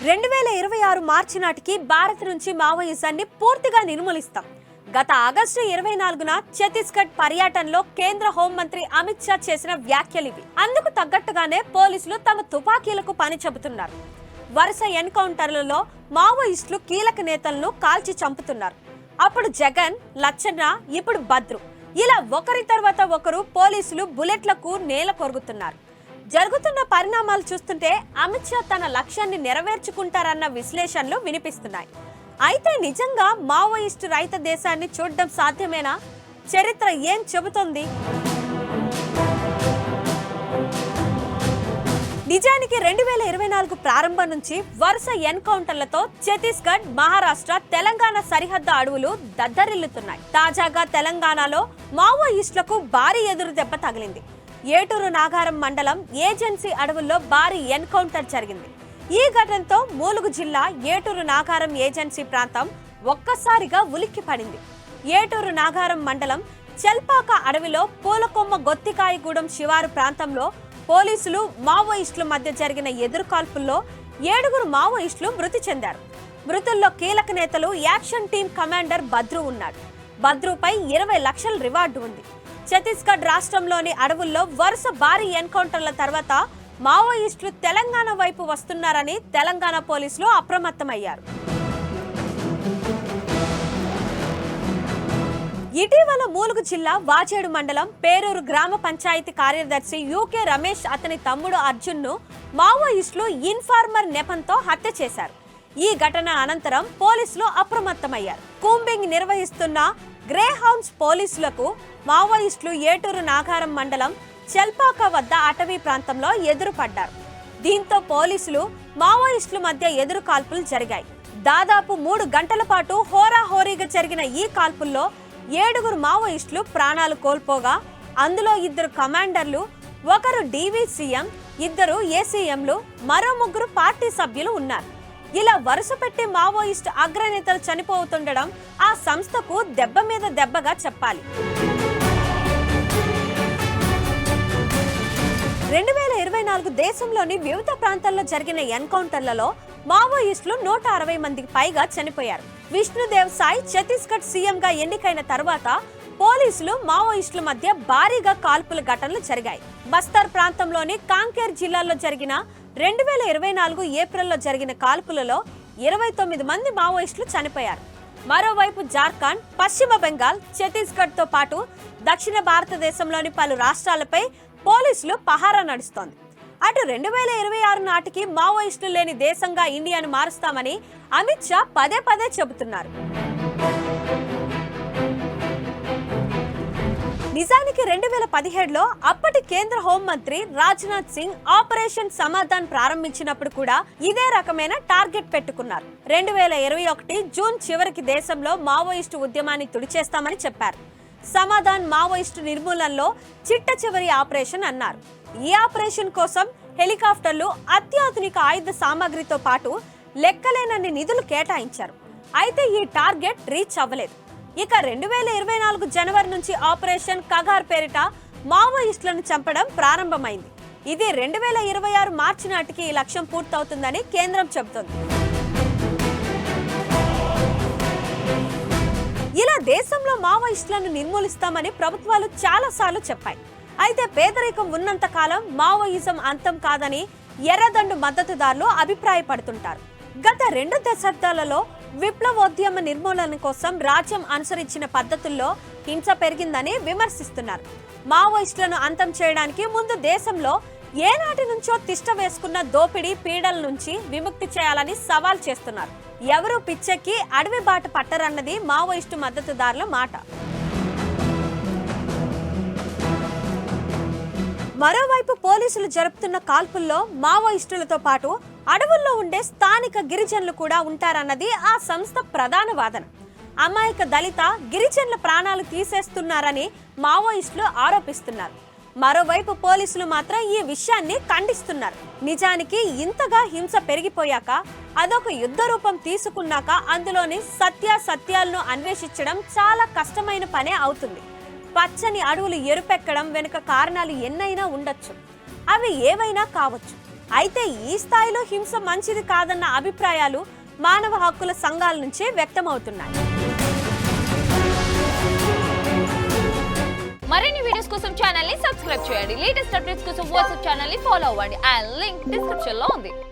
2026 మార్చి నాటికి భారత్ నుంచి మావోయిజాన్ని పూర్తిగా నిర్మూలిస్తాం. గత ఆగస్టు 24న ఛత్తీస్గఢ్ పర్యటనలో కేంద్ర హోంమంత్రి అమిత్ షా చేసిన వ్యాఖ్యలివి. అందుకు తగ్గట్టుగానే పోలీసులు తమ తుపాకీలకు పని చెబుతున్నారు. వరుస ఎన్కౌంటర్లలో మావోయిస్టులు కీలక నేతలను కాల్చి చంపుతున్నారు. అప్పుడు జగన్, లచ్చన్న, ఇప్పుడు భద్రు, ఇలా ఒకరి తర్వాత ఒకరు పోలీసులు బుల్లెట్లకు నేల కొరుగుతున్నారు. జరుగుతున్న పరిణామాలు చూస్తుంటే అమిత్ షా తన లక్ష్యాన్ని నెరవేర్చుకుంటారన్న విశ్లేషణలు వినిపిస్తున్నాయి. అయితే నిజంగా మావోయిస్టు రహిత దేశాన్ని చూడడం సాధ్యమేనా? చరిత్ర ఏం చెబుతోంది? నిజానికి 2024 ప్రారంభం నుంచి వరుస ఎన్కౌంటర్లతో ఛత్తీస్గఢ్, మహారాష్ట్ర, తెలంగాణ సరిహద్దు అడవులు దద్దరిల్లుతున్నాయి. తాజాగా తెలంగాణలో మావోయిస్టులకు భారీ ఎదురు దెబ్బ తగిలింది. ఏటూరు నాగారం మండలం ఏజెన్సీ అడవుల్లో భారీ ఎన్కౌంటర్ జరిగింది. ఈ ఘటనతో ములుగు జిల్లా ఏటూరు నాగారం ఏజెన్సీ ప్రాంతం ఒక్కసారిగా ఉలిక్కిపడింది. ఏటూరు నాగారం మండలం చెల్పాక అడవిలో పూలకొమ్మ గొత్తికాయగూడెం శివారు ప్రాంతంలో పోలీసులు, మావోయిస్టుల మధ్య జరిగిన ఎదురుకాల్పుల్లో 7 మావోయిస్టులు మృతి చెందారు. మృతుల్లో కీలక నేతలు యాక్షన్ టీం కమాండర్ భద్రు ఉన్నాడు. భద్రుపై 20 లక్షల రివార్డు ఉంది. ఛత్తీస్గఢ్ రాష్ట్రంలోని అడవుల్లో వరుస భారీ ఎన్కౌంటర్ల తర్వాత మావోయిస్టులు తెలంగాణ వైపు వస్తున్నారని తెలంగాణ పోలీసులు అప్రమత్తమయ్యారు. ఇటీవల ములుగు జిల్లా వాజేడు మండలం పేరూరు గ్రామ పంచాయతీ కార్యదర్శి యూకే రమేష్, అతని తమ్ముడు అర్జున్ను మావోయిస్టులు ఇన్ఫార్మర్ నెపంతో హత్య చేశారు. ఈ ఘటన అనంతరం పోలీసులు అప్రమత్తమయ్యారు. కూంబింగ్ నిర్వహిస్తున్న గ్రే హౌండ్స్ పోలీసులకు మావోయిస్టులు ఏటూరు నాగారం మండలం చెల్పాక వద్ద అటవీ ప్రాంతంలో ఎదురుపడ్డారు. దీంతో పోలీసులు, మావోయిస్టుల మధ్య ఎదురు కాల్పులు జరిగాయి. దాదాపు 3 గంటల పాటు హోరాహోరీగా జరిగిన ఈ కాల్పుల్లో 7 మావోయిస్టులు ప్రాణాలు కోల్పోగా, అందులో 2 కమాండర్లు, 1 DVCM, 2 ACMలు, మరో 3 పార్టీ సభ్యులు ఉన్నారు. ఇలా వరుస పెట్టి మావోయిస్టు అగ్రనేతలు చనిపోతుండడం ఆ సంస్థకు దెబ్బ మీద దెబ్బగా చెప్పాలి. 2024 దేశంలోని వివిధ ప్రాంతాల్లో జరిగిన ఎన్కౌంటర్లలో మావోయిస్టులు 160 మందికి పైగా చనిపోయారు. విష్ణుదేవ్ సాయ్ ఛత్తీస్గఢ్ సీఎంగా ఎన్నికైన తర్వాత పోలీసులు, మావోయిస్టుల మధ్య భారీగా కాల్పుల ఘటనలు జరిగాయి. బస్తర్ ప్రాంతంలోని కాంకేర్ జిల్లాలో జరిగిన 2024 ఏప్రిల్లో జరిగిన కాల్పులలో 29 మంది మావోయిస్టులు చనిపోయారు. మరోవైపు జార్ఖండ్, పశ్చిమ బెంగాల్, ఛత్తీస్గఢ్ తో పాటు దక్షిణ భారతదేశంలోని పలు రాష్ట్రాలపై పోలీసులు పహారా నడుస్తోంది. అటు 2026 నాటికి మావోయిస్టులు లేని దేశంగా ఇండియాను మారుస్తామని అమిత్ షా పదే పదే చెబుతున్నారు. నిజానికి 2017లో అప్పటి కేంద్ర హోంమంత్రి రాజ్నాథ్ సింగ్ ఆపరేషన్ సమాధాన్ ప్రారంభించినప్పుడు కూడా ఇదే రకమైన టార్గెట్ పెట్టుకున్నారు. 2021 జూన్ చివరికి దేశంలో మావోయిస్టు ఉద్యమాన్ని తుడిచేస్తామని చెప్పారు. సమాధాన్ మావోయిస్టు నిర్మూలనలో చిట్ట చివరి ఆపరేషన్ అన్నారు. ఈ ఆపరేషన్ కోసం హెలికాప్టర్లు, అత్యాధునిక ఆయుధ సామాగ్రితో పాటు లెక్కలేనన్ని నిధులు కేటాయించారు. అయితే ఈ టార్గెట్ రీచ్ అవ్వలేదు. ఇక 2024 జనవరి నుంచి ఆపరేషన్ కగార్ పేరిట మావోయిస్టులను చంపడం ప్రారంభమైంది. ఇది 2026 మార్చి నాటికి ఈ లక్ష్యం పూర్తవుతుందని కేంద్రం చెబుతోంది. ఇలా దేశంలో మావోయిస్టులను నిర్మూలిస్తామని ప్రభుత్వాలు చాలాసార్లు చెప్పాయి. అయితే పేదరికం ఉన్నంత కాలం మావోయిజం అంతం కాదని ఎర్రదండు మద్దతుదారులు అభిప్రాయపడుతుంటారు. గత 2 దశాబ్దాలలో విప్లవోద్యమ నిర్మూలన కోసం రాజ్యం అనుసరించిన పద్ధతుల్లో హింస పెరిగిందని విమర్శిస్తున్నారు. మావోయిస్టులను అంతం చేయడానికి ముందు దేశంలో ఏనాటి నుంచో తిష్ట వేసుకున్న దోపిడీ, పీడల నుంచి విముక్తి చేయాలని సవాల్ చేస్తున్నారు. ఎవరూ పిచ్చెక్కి అడవి బాట పట్టరన్నది మావోయిస్టు మద్దతుదారుల మాట. మరోవైపు పోలీసులు జరుపుతున్న కాల్పుల్లో మావోయిస్టులతో పాటు అడవుల్లో ఉండే స్థానిక గిరిజనులు కూడా ఉంటారన్నది ఆ సంస్థ ప్రధాన వాదన. అమాయక దళిత, గిరిజనుల ప్రాణాలు తీసేస్తున్నారని మావోయిస్టులు ఆరోపిస్తున్నారు. మరోవైపు పోలీసులు మాత్రం ఈ విషయాన్ని ఖండిస్తున్నారు. నిజానికి ఇంతగా హింస పెరిగిపోయాక, అదొక యుద్ధ రూపం తీసుకున్నాక అందులోని సత్యాలను అన్వేషించడం చాలా కష్టమైన పనే అవుతుంది. పచ్చని అడవులు ఎరుపెక్కడం వెనుక కారణాలు ఎన్నైనా ఉండొచ్చు. అవి ఏవైనా కావచ్చు. అయితే ఈ స్థాయిలో హింస మంచిది కాదన్న అభిప్రాయాలు మానవ హక్కుల సంఘాల నుంచే వ్యక్తమవుతున్నాయి. మరిన్ని వీడియోస్ కోసం ఛానల్ ని సబ్స్క్రైబ్ చేయండి. లేటెస్ట్ అప్డేట్స్ కోసం వాట్సాప్ ఛానల్ ని ఫాలో అవ్వండి. ఆ లింక్ డిస్క్రిప్షన్ లో ఉంది.